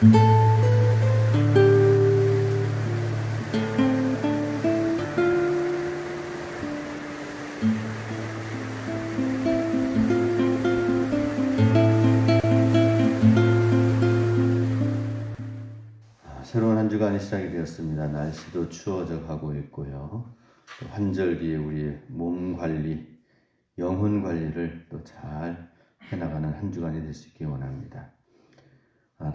새로운 한 주간이 시작이 되었습니다. 날씨도 추워져 가고 있고요. 또 환절기에 우리의 몸 관리, 영혼 관리를 또 잘 해나가는 한 주간이 될 수 있기 원합니다.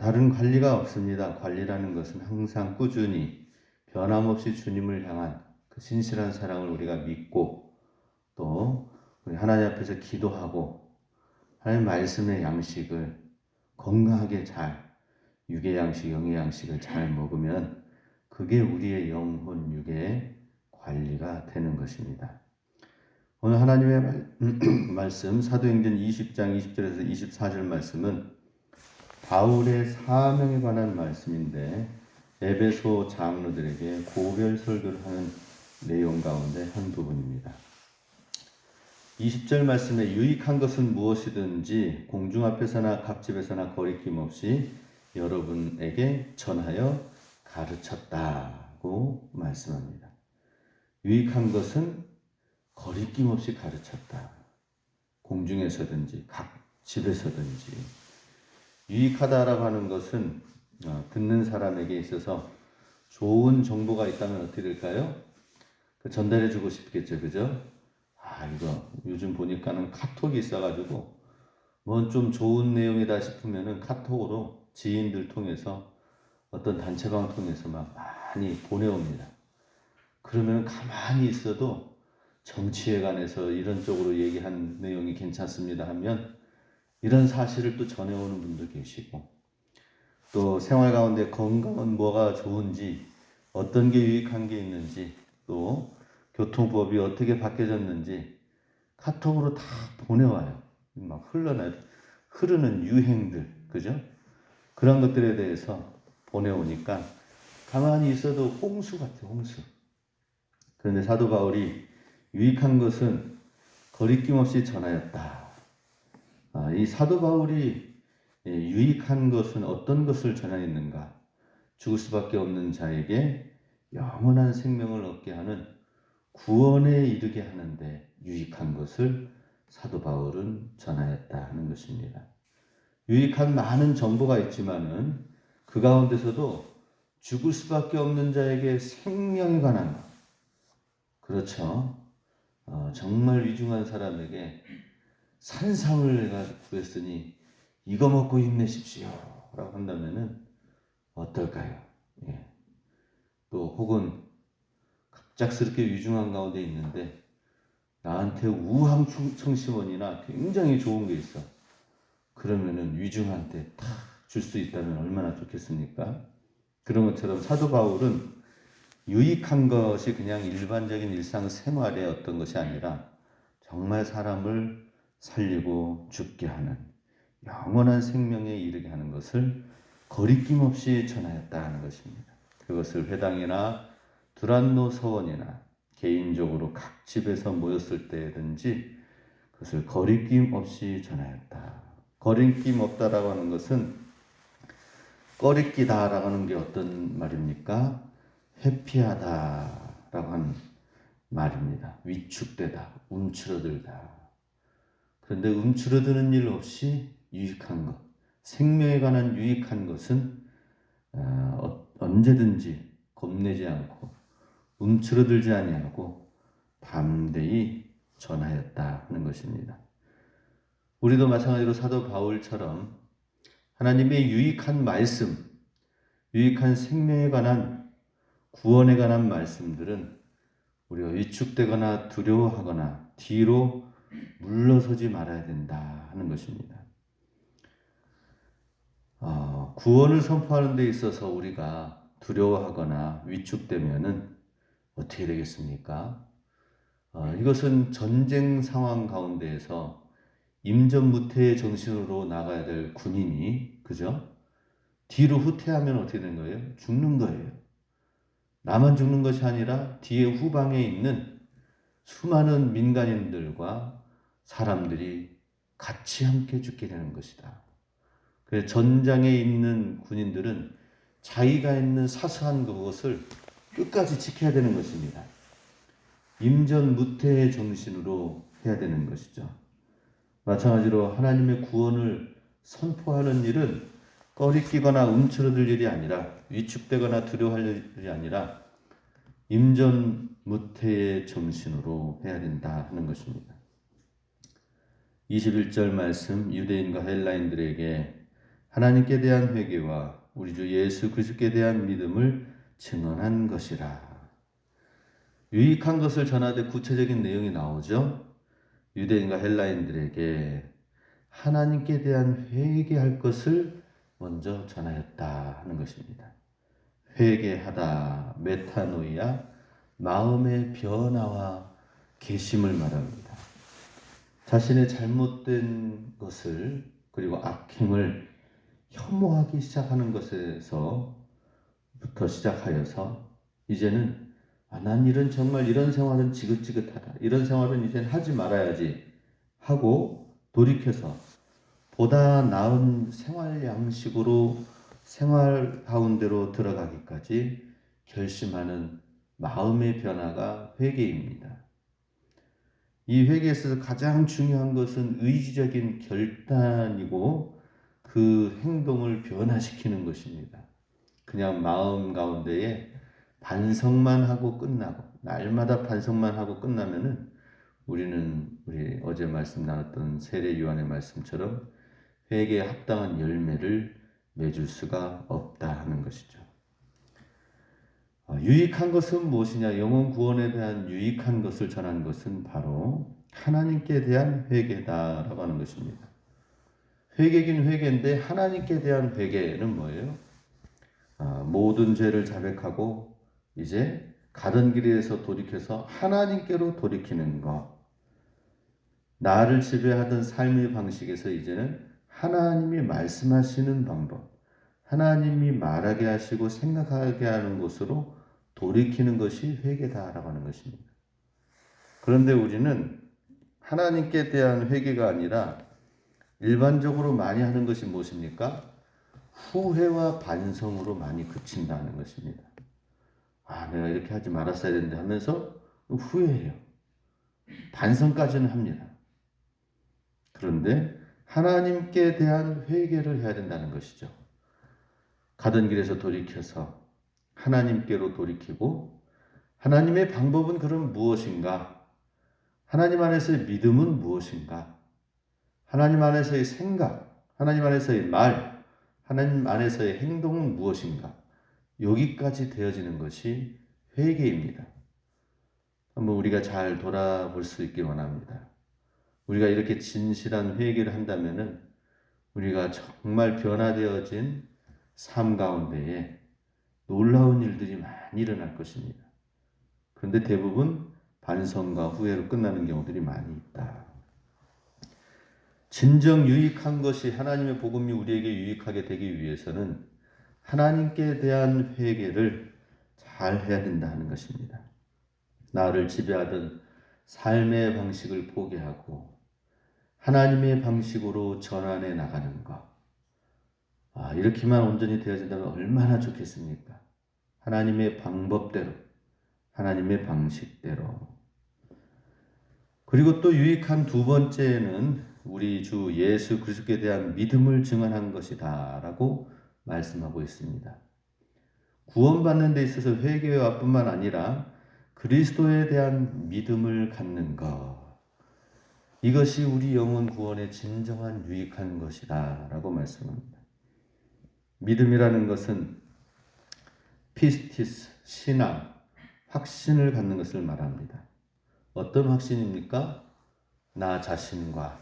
다른 관리가 없습니다. 관리라는 것은 항상 꾸준히 변함없이 주님을 향한 그 신실한 사랑을 우리가 믿고 또 우리 하나님 앞에서 기도하고 하나님 말씀의 양식을 건강하게 잘 육의 양식, 영의 양식을 잘 먹으면 그게 우리의 영혼, 육의 관리가 되는 것입니다. 오늘 하나님의 말씀 사도행전 20장 20절에서 24절 말씀은 바울의 사명에 관한 말씀인데 에베소 장로들에게 고별 설교를 하는 내용 가운데 한 부분입니다. 20절 말씀에 유익한 것은 무엇이든지 공중 앞에서나 갑집에서나 거리낌 없이 여러분에게 전하여 가르쳤다고 말씀합니다. 유익한 것은 거리낌 없이 가르쳤다. 공중에서든지 각 집에서든지. 유익하다라고 하는 것은 듣는 사람에게 있어서 좋은 정보가 있다면 어떻게 될까요? 전달해 주고 싶겠죠. 그죠? 이거 요즘 보니까는 카톡이 있어가지고 뭐 좀 좋은 내용이다 싶으면은 카톡으로 지인들 통해서 어떤 단체방 통해서 막 많이 보내옵니다. 그러면 가만히 있어도 정치에 관해서 이런 쪽으로 얘기한 내용이 괜찮습니다 하면 이런 사실을 또 전해오는 분도 계시고 또 생활 가운데 건강은 뭐가 좋은지 어떤 게 유익한 게 있는지 또 교통법이 어떻게 바뀌어졌는지 카톡으로 다 보내와요. 막 흐르는 유행들, 그죠? 그런 것들에 대해서 보내오니까 가만히 있어도 홍수 같아, 홍수. 그런데 사도 바울이 유익한 것은 거리낌 없이 전하였다. 이 사도 바울이 유익한 것은 어떤 것을 전하였는가? 죽을 수밖에 없는 자에게 영원한 생명을 얻게 하는 구원에 이르게 하는데 유익한 것을 사도 바울은 전하였다 하는 것입니다. 유익한 많은 정보가 있지만은 그 가운데서도 죽을 수밖에 없는 자에게 생명에 관한 것. 그렇죠. 정말 위중한 사람에게 산삼을 내가 구했으니 이거 먹고 힘내십시오 라고 한다면은 어떨까요? 예. 또 혹은 갑작스럽게 위중한 가운데 있는데 나한테 우황청심원이나 굉장히 좋은 게 있어. 그러면은 위중한테 다 줄 수 있다면 얼마나 좋겠습니까? 그런 것처럼 사도 바울은 유익한 것이 그냥 일반적인 일상생활의 어떤 것이 아니라 정말 사람을 살리고 죽게 하는 영원한 생명에 이르게 하는 것을 거리낌 없이 전하였다 하는 것입니다. 그것을 회당이나 두란노 서원이나 개인적으로 각 집에서 모였을 때든지 그것을 거리낌 없이 전하였다. 거리낌 없다라고 하는 것은 꺼리끼다라고 하는 게 어떤 말입니까? 회피하다라고 하는 말입니다. 위축되다, 움츠러들다. 그런데 움츠러드는 일 없이 유익한 것, 생명에 관한 유익한 것은 언제든지 겁내지 않고 움츠러들지 아니하고 담대히 전하였다 하는 것입니다. 우리도 마찬가지로 사도 바울처럼 하나님의 유익한 말씀, 유익한 생명에 관한 구원에 관한 말씀들은 우리가 위축되거나 두려워하거나 뒤로 물러서지 말아야 된다 하는 것입니다. 구원을 선포하는 데 있어서 우리가 두려워하거나 위축되면은 어떻게 되겠습니까? 이것은 전쟁 상황 가운데에서 임전무태의 정신으로 나가야 될 군인이, 그죠? 뒤로 후퇴하면 어떻게 되는 거예요? 죽는 거예요. 나만 죽는 것이 아니라 뒤에 후방에 있는 수많은 민간인들과 사람들이 같이 함께 죽게 되는 것이다. 그래서 전장에 있는 군인들은 자기가 있는 사소한 그것을 끝까지 지켜야 되는 것입니다. 임전무태의 정신으로 해야 되는 것이죠. 마찬가지로 하나님의 구원을 선포하는 일은 꺼리끼거나 움츠러들 일이 아니라, 위축되거나 두려워할 일이 아니라 임전무태의 정신으로 해야 된다 하는 것입니다. 21절 말씀, 유대인과 헬라인들에게 하나님께 대한 회개와 우리 주 예수 그리스도께 대한 믿음을 증언한 것이라. 유익한 것을 전하되 구체적인 내용이 나오죠. 유대인과 헬라인들에게 하나님께 대한 회개할 것을 먼저 전하였다 하는 것입니다. 회개하다, 메타노이아, 마음의 변화와 개심을 말합니다. 자신의 잘못된 것을, 그리고 악행을 혐오하기 시작하는 것에서부터 시작하여서 이제는 난 이런 생활은 지긋지긋하다, 이런 생활은 이젠 하지 말아야지 하고 돌이켜서 보다 나은 생활 양식으로, 생활 가운데로 들어가기까지 결심하는 마음의 변화가 회개입니다. 이 회개에서 가장 중요한 것은 의지적인 결단이고 그 행동을 변화시키는 것입니다. 그냥 마음 가운데에 반성만 하고 끝나고, 날마다 반성만 하고 끝나면은 우리 어제 말씀 나눴던 세례 요한의 말씀처럼 회개에 합당한 열매를 맺을 수가 없다 하는 것이죠. 유익한 것은 무엇이냐? 영혼 구원에 대한 유익한 것을 전한 것은 바로 하나님께 대한 회개다라고 하는 것입니다. 회개긴 회개인데 하나님께 대한 회개는 뭐예요? 모든 죄를 자백하고 이제 가던 길에서 돌이켜서 하나님께로 돌이키는 것. 나를 지배하던 삶의 방식에서 이제는 하나님이 말씀하시는 방법, 하나님이 말하게 하시고 생각하게 하는 곳으로 돌이키는 것이 회개다라고 하는 것입니다. 그런데 우리는 하나님께 대한 회개가 아니라 일반적으로 많이 하는 것이 무엇입니까? 후회와 반성으로 많이 그친다는 것입니다. 내가 이렇게 하지 말았어야 되는데 하면서 후회해요. 반성까지는 합니다. 그런데 하나님께 대한 회개를 해야 된다는 것이죠. 가던 길에서 돌이켜서 하나님께로 돌이키고, 하나님의 방법은 그럼 무엇인가? 하나님 안에서의 믿음은 무엇인가? 하나님 안에서의 생각, 하나님 안에서의 말, 하나님 안에서의 행동은 무엇인가? 여기까지 되어지는 것이 회개입니다. 한번 우리가 잘 돌아볼 수 있길 원합니다. 우리가 이렇게 진실한 회개를 한다면은 우리가 정말 변화되어진 삶 가운데에 놀라운 일들이 많이 일어날 것입니다. 그런데 대부분 반성과 후회로 끝나는 경우들이 많이 있다. 진정 유익한 것이, 하나님의 복음이 우리에게 유익하게 되기 위해서는 하나님께 대한 회개를 잘 해야 된다 하는 것입니다. 나를 지배하던 삶의 방식을 포기하고 하나님의 방식으로 전환해 나가는 것. 이렇게만 온전히 되어진다면 얼마나 좋겠습니까? 하나님의 방법대로, 하나님의 방식대로. 그리고 또 유익한 두 번째는 우리 주 예수 그리스도에 대한 믿음을 증언한 것이다 라고 말씀하고 있습니다. 구원받는 데 있어서 회개와 뿐만 아니라 그리스도에 대한 믿음을 갖는 것, 이것이 우리 영혼 구원의 진정한 유익한 것이다 라고 말씀합니다. 믿음이라는 것은 피스티스, 신앙, 확신을 갖는 것을 말합니다. 어떤 확신입니까? 나 자신과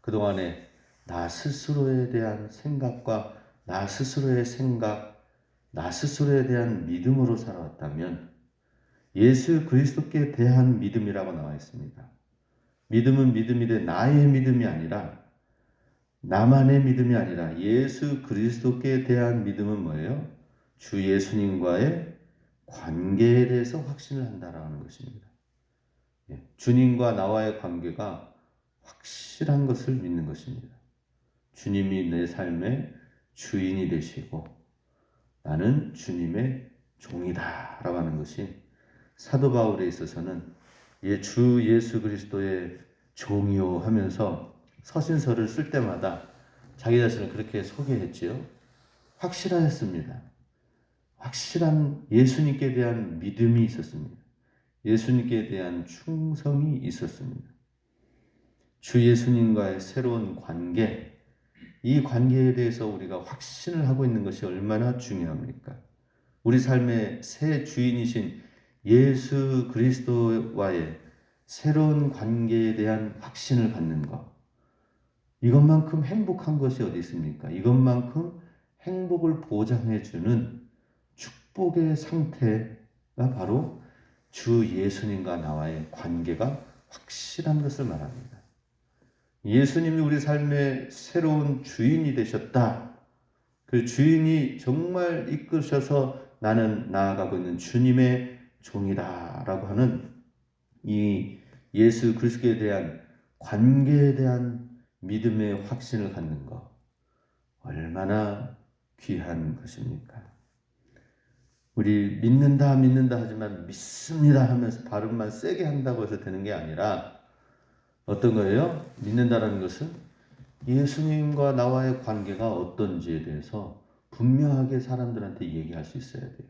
그동안에 나 스스로에 대한 생각과 나 스스로의 생각, 나 스스로에 대한 믿음으로 살아왔다면 예수 그리스도께 대한 믿음이라고 나와 있습니다. 믿음은 믿음이되 나의 믿음이 아니라, 나만의 믿음이 아니라 예수 그리스도께 대한 믿음은 뭐예요? 주 예수님과의 관계에 대해서 확신을 한다라는 것입니다. 주님과 나와의 관계가 확실한 것을 믿는 것입니다. 주님이 내 삶의 주인이 되시고 나는 주님의 종이다 라고 하는 것이 사도 바울에 있어서는 주 예수 그리스도의 종이요 하면서 서신서를 쓸 때마다 자기 자신을 그렇게 소개했지요. 확실하였습니다. 확실한 예수님께 대한 믿음이 있었습니다. 예수님께 대한 충성이 있었습니다. 주 예수님과의 새로운 관계, 이 관계에 대해서 우리가 확신을 하고 있는 것이 얼마나 중요합니까? 우리 삶의 새 주인이신 예수 그리스도와의 새로운 관계에 대한 확신을 갖는 것. 이것만큼 행복한 것이 어디 있습니까? 이것만큼 행복을 보장해주는 축복의 상태가 바로 주 예수님과 나와의 관계가 확실한 것을 말합니다. 예수님이 우리 삶의 새로운 주인이 되셨다. 그 주인이 정말 이끄셔서 나는 나아가고 있는 주님의 종이다 라고 하는 이 예수 그리스도에 대한 관계에 대한 믿음의 확신을 갖는 것, 얼마나 귀한 것입니까? 우리 믿는다 하지만 믿습니다 하면서 발음만 세게 한다고 해서 되는 게 아니라 어떤 거예요? 믿는다라는 것은 예수님과 나와의 관계가 어떤지에 대해서 분명하게 사람들한테 얘기할 수 있어야 돼요.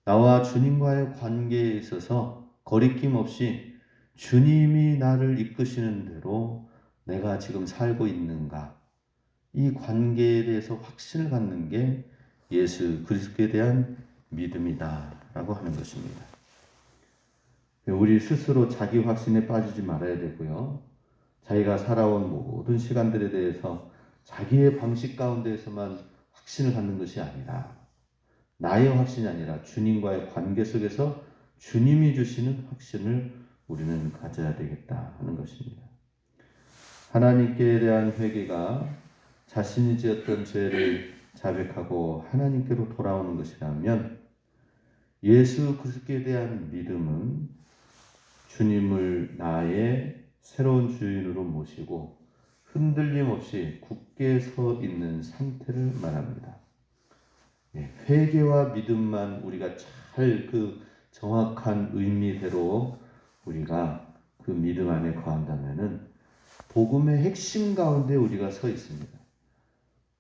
나와 주님과의 관계에 있어서 거리낌 없이 주님이 나를 이끄시는 대로 내가 지금 살고 있는가, 이 관계에 대해서 확신을 갖는 게 예수 그리스도에 대한 믿음이다라고 하는 것입니다. 우리 스스로 자기 확신에 빠지지 말아야 되고요. 자기가 살아온 모든 시간들에 대해서 자기의 방식 가운데에서만 확신을 갖는 것이 아니라, 나의 확신이 아니라 주님과의 관계 속에서 주님이 주시는 확신을 우리는 가져야 되겠다 하는 것입니다. 하나님께 대한 회개가 자신이 지었던 죄를 자백하고 하나님께로 돌아오는 것이라면, 예수 그리스도에 대한 믿음은 주님을 나의 새로운 주인으로 모시고 흔들림 없이 굳게 서 있는 상태를 말합니다. 회개와 믿음만 우리가 잘 그 정확한 의미대로 우리가 그 믿음 안에 거한다면은 복음의 핵심 가운데 우리가 서 있습니다.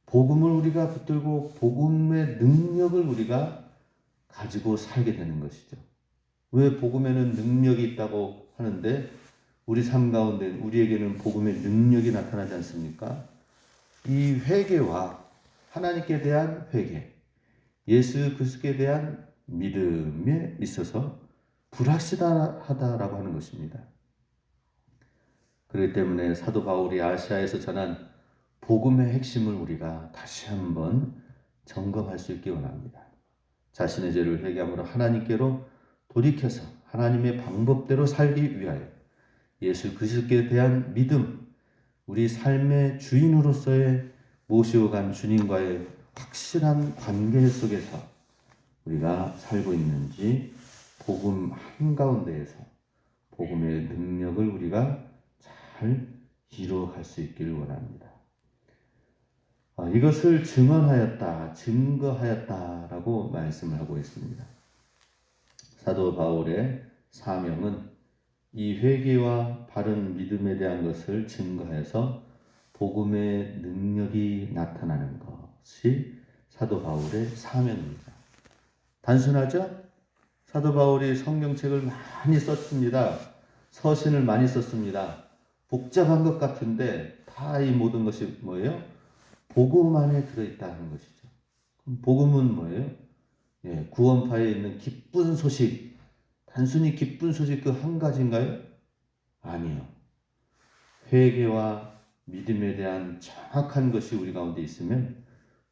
복음을 우리가 붙들고 복음의 능력을 우리가 가지고 살게 되는 것이죠. 왜 복음에는 능력이 있다고 하는데 우리 삶 가운데 우리에게는 복음의 능력이 나타나지 않습니까? 이 회개와 하나님께 대한 회개, 예수 그리스도에 대한 믿음에 있어서 불확실하다라고 하는 것입니다. 그렇기 때문에 사도 바울이 아시아에서 전한 복음의 핵심을 우리가 다시 한번 점검할 수 있기 원합니다. 자신의 죄를 회개함으로 하나님께로 돌이켜서 하나님의 방법대로 살기 위하여 예수 그리스도에 대한 믿음, 우리 삶의 주인으로서의 모시고간 주님과의 확실한 관계 속에서 우리가 살고 있는지 복음 한가운데에서 복음의 능력을 우리가 잘 이루어갈 수 있기를 원합니다. 이것을 증거하였다라고 말씀을 하고 있습니다. 사도 바울의 사명은 이 회개와 바른 믿음에 대한 것을 증거해서 복음의 능력이 나타나는 것이 사도 바울의 사명입니다. 단순하죠? 사도 바울이 성경책을 많이 썼습니다. 서신을 많이 썼습니다. 복잡한 것 같은데 다 이 모든 것이 뭐예요? 복음 안에 들어있다는 것이죠. 복음은 뭐예요? 구원파에 있는 기쁜 소식, 단순히 기쁜 소식 그 한 가지인가요? 아니요. 회개와 믿음에 대한 정확한 것이 우리 가운데 있으면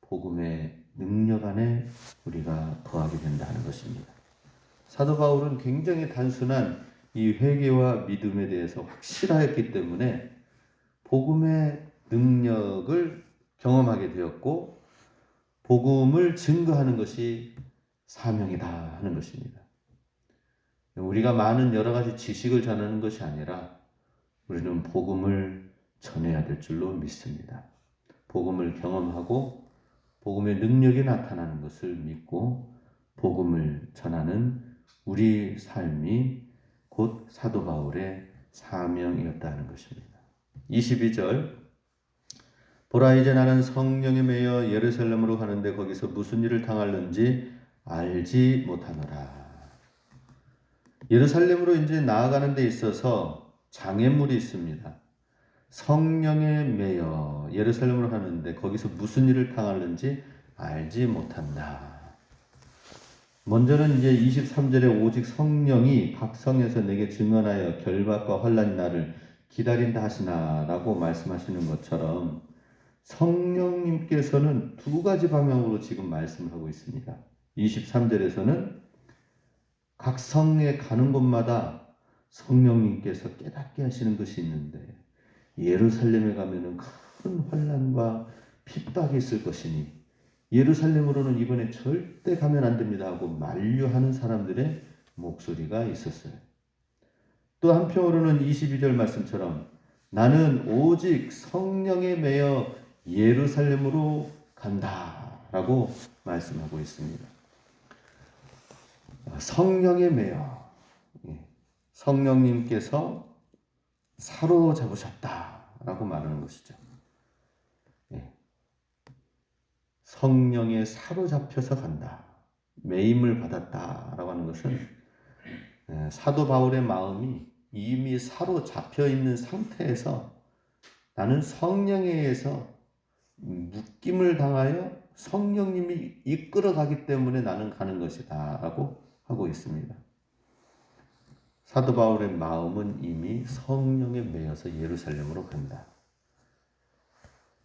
복음의 능력 안에 우리가 거하게 된다는 것입니다. 사도 바울은 굉장히 단순한 이 회개와 믿음에 대해서 확실하였기 때문에 복음의 능력을 경험하게 되었고 복음을 증거하는 것이 사명이다 하는 것입니다. 우리가 많은 여러 가지 지식을 전하는 것이 아니라 우리는 복음을 전해야 될 줄로 믿습니다. 복음을 경험하고 복음의 능력이 나타나는 것을 믿고 복음을 전하는 우리 삶이 곧 사도 바울의 사명이었다는 것입니다. 22절 보라 이제 나는 성령에 매여 예루살렘으로 가는데 거기서 무슨 일을 당할는지 알지 못하노라. 예루살렘으로 이제 나아가는 데 있어서 장애물이 있습니다. 성령에 매여 예루살렘으로 가는데 거기서 무슨 일을 당하는지 알지 못한다. 먼저는 이제 23절에 오직 성령이 각 성에서 내게 증언하여 결박과 환난이 나를 기다린다 하시나라고 말씀하시는 것처럼 성령님께서는 두 가지 방향으로 지금 말씀하고 있습니다. 23절에서는 각 성에 가는 곳마다 성령님께서 깨닫게 하시는 것이 있는데 예루살렘에 가면은 큰 환난과 핍박이 있을 것이니 예루살렘으로는 이번에 절대 가면 안 됩니다 하고 만류하는 사람들의 목소리가 있었어요. 또 한편으로는 22절 말씀처럼 나는 오직 성령에 매여 예루살렘으로 간다라고 말씀하고 있습니다. 성령에 매여 성령님께서 사로잡으셨다라고 말하는 것이죠. 성령에 사로잡혀서 간다. 매임을 받았다라고 하는 것은 사도 바울의 마음이 이미 사로잡혀 있는 상태에서 나는 성령에 의해서 묶임을 당하여 성령님이 이끌어가기 때문에 나는 가는 것이다 라고 하고 있습니다. 사도 바울의 마음은 이미 성령에 매여서 예루살렘으로 간다.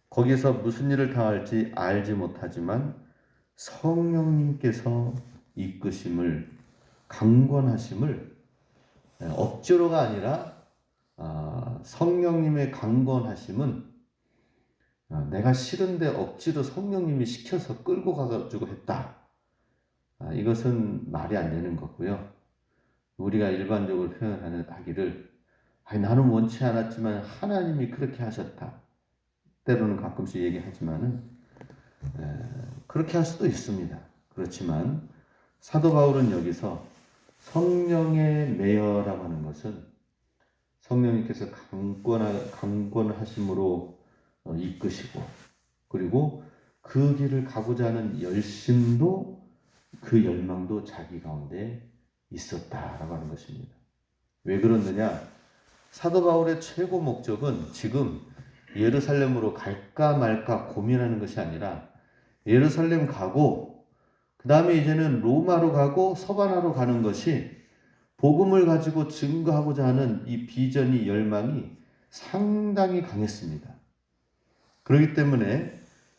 거기서 무슨 일을 당할지 알지 못하지만 성령님께서 이끄심을 강권하심을 억지로가 아니라 성령님의 강권하심은 내가 싫은데 억지로 성령님이 시켜서 끌고 가가지고 했다. 이것은 말이 안 되는 거고요. 우리가 일반적으로 하기를 나는 원치 않았지만 하나님이 그렇게 하셨다. 때로는 가끔씩 얘기하지만은 그렇게 할 수도 있습니다. 그렇지만 사도 바울은 여기서 성령에 매여라고 하는 것은 성령님께서 강권하심으로 이끄시고 그리고 그 길을 가고자 하는 열심도 그 열망도 자기 가운데 있었다라고 하는 것입니다. 왜 그러느냐? 사도 바울의 최고 목적은 지금 예루살렘으로 갈까 말까 고민하는 것이 아니라 예루살렘 가고 그 다음에 이제는 로마로 가고 서바나로 가는 것이 복음을 가지고 증거하고자 하는 이 비전이 열망이 상당히 강했습니다. 그렇기 때문에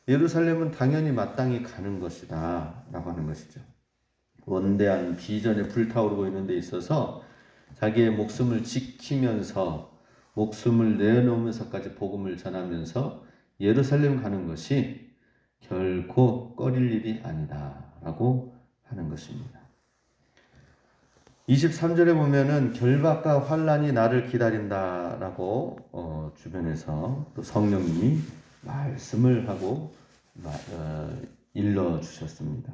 예루살렘은 당연히 마땅히 가는 것이다 라고 하는 것이죠. 원대한 비전에 불타오르고 있는 데 있어서 자기의 목숨을 지키면서 목숨을 내놓으면서까지 복음을 전하면서 예루살렘 가는 것이 결코 꺼릴 일이 아니다 라고 하는 것입니다. 23절에 보면은 결박과 환난이 나를 기다린다 라고 주변에서 또 성령님이 말씀을 하고 일러주셨습니다.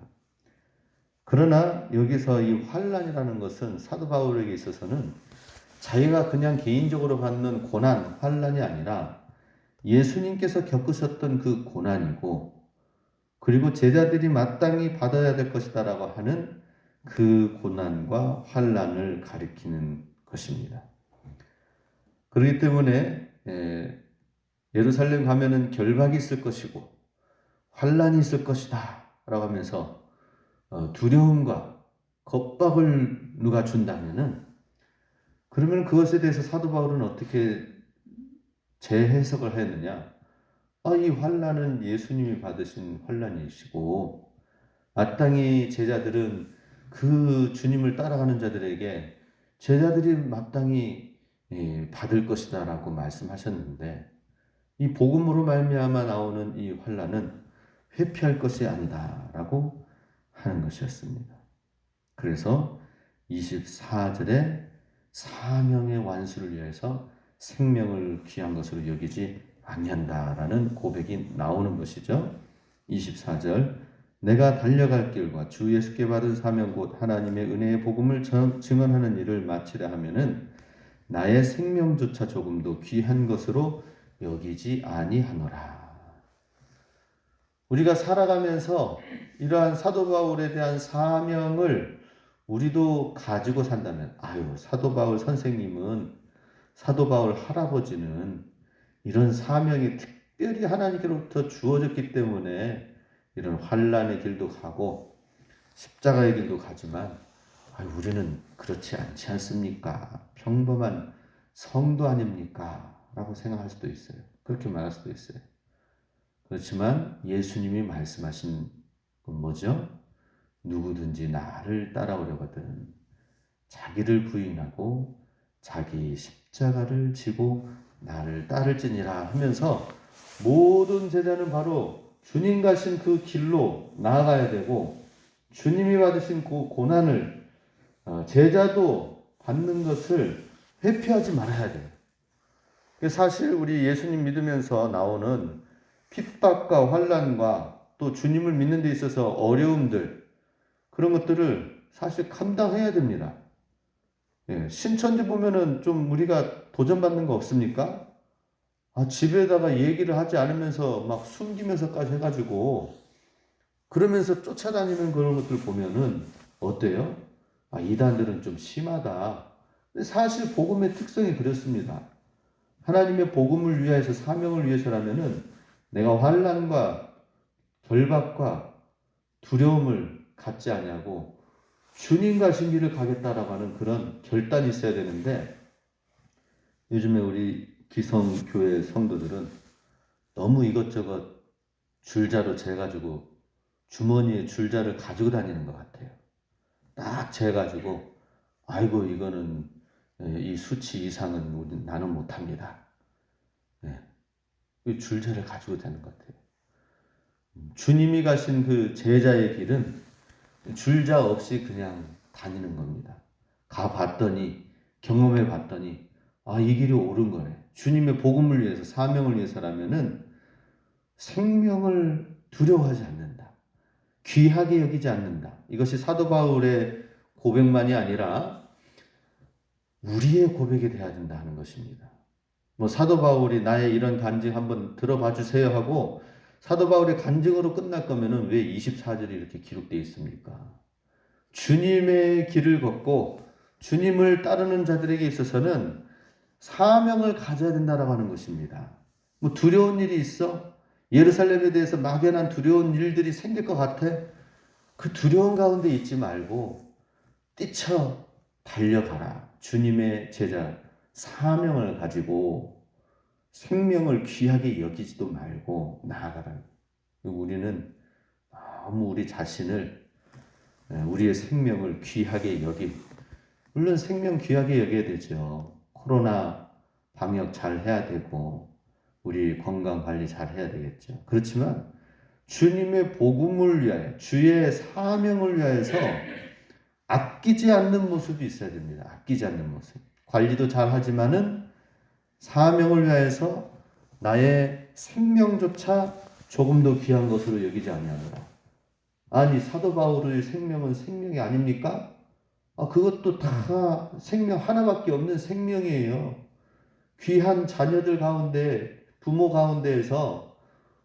그러나 여기서 이 환난이라는 것은 사도 바울에게 있어서는 자기가 그냥 개인적으로 받는 고난, 환난이 아니라 예수님께서 겪으셨던 그 고난이고 그리고 제자들이 마땅히 받아야 될 것이다라고 하는 그 고난과 환난을 가리키는 것입니다. 그렇기 때문에 예루살렘 가면은 결박이 있을 것이고 환난이 있을 것이다 라고 하면서 두려움과 겁박을 누가 준다면은 그러면 그것에 대해서 사도 바울은 어떻게 재해석을 했느냐? 이 환난은 예수님이 받으신 환난이시고 마땅히 제자들은 그 주님을 따라가는 자들에게 제자들이 마땅히 받을 것이다 라고 말씀하셨는데 이 복음으로 말미암아 나오는 이 환난은 회피할 것이 아니다 라고 하는 것이었습니다. 그래서 24절에 사명의 완수를 위해서 생명을 귀한 것으로 여기지 아니한다라는 고백이 나오는 것이죠. 24절 내가 달려갈 길과 주 예수께 받은 사명 곧 하나님의 은혜의 복음을 증언하는 일을 마치려 하면은 나의 생명조차 조금도 귀한 것으로 여기지 아니하노라. 우리가 살아가면서 이러한 사도 바울에 대한 사명을 우리도 가지고 산다면, 사도 바울 선생님은, 사도 바울 할아버지는 이런 사명이 특별히 하나님께로부터 주어졌기 때문에 이런 환난의 길도 가고 십자가의 길도 가지만 우리는 그렇지 않지 않습니까? 평범한 성도 아닙니까? 라고 생각할 수도 있어요. 그렇게 말할 수도 있어요. 그렇지만 예수님이 말씀하신 건 뭐죠? 누구든지 나를 따라오려거든 자기를 부인하고 자기 십자가를 지고 나를 따를지니라 하면서 모든 제자는 바로 주님 가신 그 길로 나아가야 되고 주님이 받으신 그 고난을 제자도 받는 것을 회피하지 말아야 돼요. 사실 우리 예수님 믿으면서 나오는 핍박과 환난과 또 주님을 믿는 데 있어서 어려움들 그런 것들을 사실 감당해야 됩니다. 신천지 보면은 좀 우리가 도전받는 거 없습니까? 집에다가 얘기를 하지 않으면서 막 숨기면서까지 해가지고 그러면서 쫓아다니는 그런 것들 보면은 어때요? 이단들은 좀 심하다. 근데 사실 복음의 특성이 그렇습니다. 하나님의 복음을 위해서 사명을 위해서라면은 내가 환난과 결박과 두려움을 갖지 않냐고 주님 가신 길을 가겠다라고 하는 그런 결단이 있어야 되는데 요즘에 우리 기성교회 성도들은 너무 이것저것 줄자로 재가지고 주머니에 줄자를 가지고 다니는 것 같아요. 딱 재가지고 이거는 이 수치 이상은 나는 못합니다. 이 줄자를 가지고 다니는 것 같아요. 주님이 가신 그 제자의 길은 줄자 없이 그냥 다니는 겁니다. 가봤더니 경험해 봤더니 이 길이 옳은 거네. 주님의 복음을 위해서 사명을 위해서라면은 생명을 두려워하지 않는다. 귀하게 여기지 않는다. 이것이 사도 바울의 고백만이 아니라 우리의 고백이 되어야 된다 하는 것입니다. 사도 바울이 나의 이런 간증 한번 들어봐 주세요 하고 사도 바울의 간증으로 끝날 거면은 왜 24절이 이렇게 기록되어 있습니까? 주님의 길을 걷고 주님을 따르는 자들에게 있어서는 사명을 가져야 된다라고 하는 것입니다. 두려운 일이 있어? 예루살렘에 대해서 막연한 두려운 일들이 생길 것 같아? 그 두려운 가운데 있지 말고 뛰쳐 달려가라. 주님의 제자 사명을 가지고 생명을 귀하게 여기지도 말고 나아가라. 우리는 너무 우리 자신을 우리의 생명을 귀하게 물론 생명 귀하게 여겨야 되죠. 코로나 방역 잘 해야 되고 우리 건강 관리 잘 해야 되겠죠. 그렇지만 주님의 복음을 위하여 주의 사명을 위하여서 아끼지 않는 모습이 있어야 됩니다. 아끼지 않는 모습. 관리도 잘 하지만은 사명을 위하여서 나의 생명조차 조금도 귀한 것으로 여기지 아니하노라. 사도 바울의 생명은 생명이 아닙니까? 그것도 다 생명 하나밖에 없는 생명이에요. 귀한 자녀들 가운데 부모 가운데에서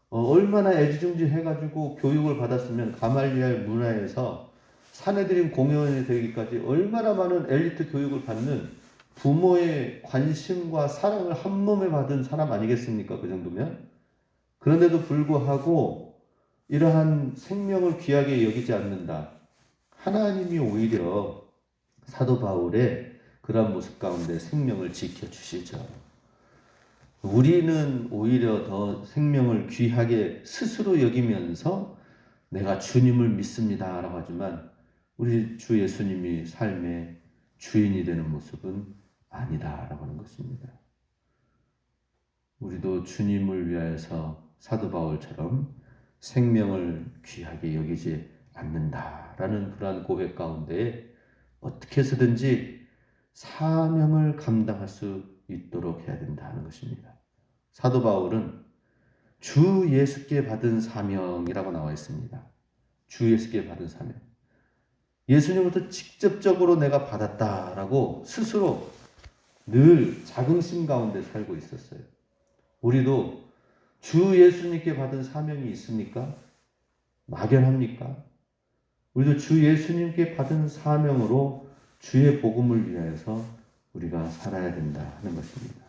얼마나 애지중지 해가지고 교육을 받았으면 가말리엘 문화에서 사내들인 공회원이 되기까지 얼마나 많은 엘리트 교육을 받는 부모의 관심과 사랑을 한 몸에 받은 사람 아니겠습니까? 그 정도면. 그런데도 불구하고 이러한 생명을 귀하게 여기지 않는다. 하나님이 오히려 사도 바울의 그러한 모습 가운데 생명을 지켜주시죠. 우리는 오히려 더 생명을 귀하게 스스로 여기면서 내가 주님을 믿습니다 라고 하지만 우리 주 예수님이 삶의 주인이 되는 모습은 아니다 라고 하는 것입니다. 우리도 주님을 위하여서 사도 바울처럼 생명을 귀하게 여기지 않는다라는 그러한 고백 가운데 어떻게 해서든지 사명을 감당할 수 있도록 해야 된다는 것입니다. 사도 바울은 주 예수께 받은 사명이라고 나와 있습니다. 주 예수께 받은 사명. 예수님부터 직접적으로 내가 받았다라고 스스로 늘 자긍심 가운데 살고 있었어요. 우리도 주 예수님께 받은 사명이 있습니까? 막연합니까? 우리도 주 예수님께 받은 사명으로 주의 복음을 위하여서 우리가 살아야 된다 하는 것입니다.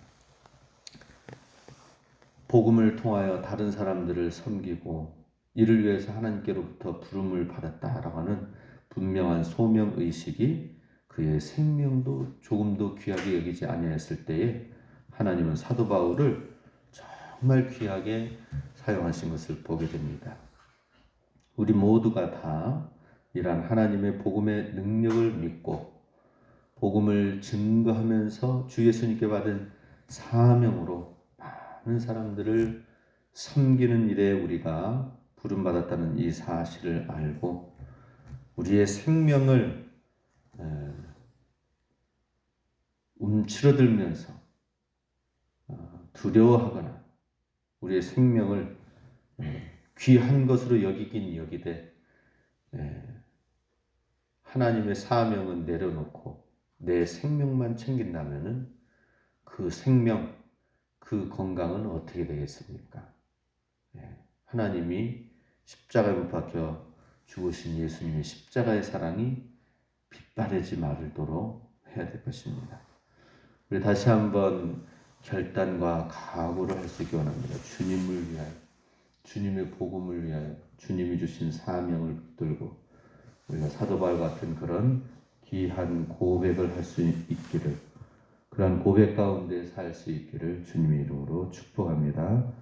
복음을 통하여 다른 사람들을 섬기고 이를 위해서 하나님께로부터 부름을 받았다라고 하는 분명한 소명의식이 그의 생명도 조금도 귀하게 여기지 아니했을 때에 하나님은 사도 바울을 정말 귀하게 사용하신 것을 보게 됩니다. 우리 모두가 다 이러한 하나님의 복음의 능력을 믿고 복음을 증거하면서 주 예수님께 받은 사명으로 많은 사람들을 섬기는 일에 우리가 부름받았다는 이 사실을 알고 우리의 생명을 움츠러들면서 두려워하거나 우리의 생명을 귀한 것으로 여기긴 여기되 하나님의 사명은 내려놓고 내 생명만 챙긴다면은 그 생명, 그 건강은 어떻게 되겠습니까? 하나님이 십자가에 못 박혀 죽으신 예수님의 십자가의 사랑이 빗바래지 말도록 해야 될 것입니다. 우리 다시 한번 결단과 각오를 할 수 있기 원합니다. 주님을 위하여, 주님의 복음을 위하여, 주님이 주신 사명을 붙들고 우리가 사도 바울 같은 그런 귀한 고백을 할 수 있기를, 그러한 고백 가운데 살 수 있기를 주님의 이름으로 축복합니다.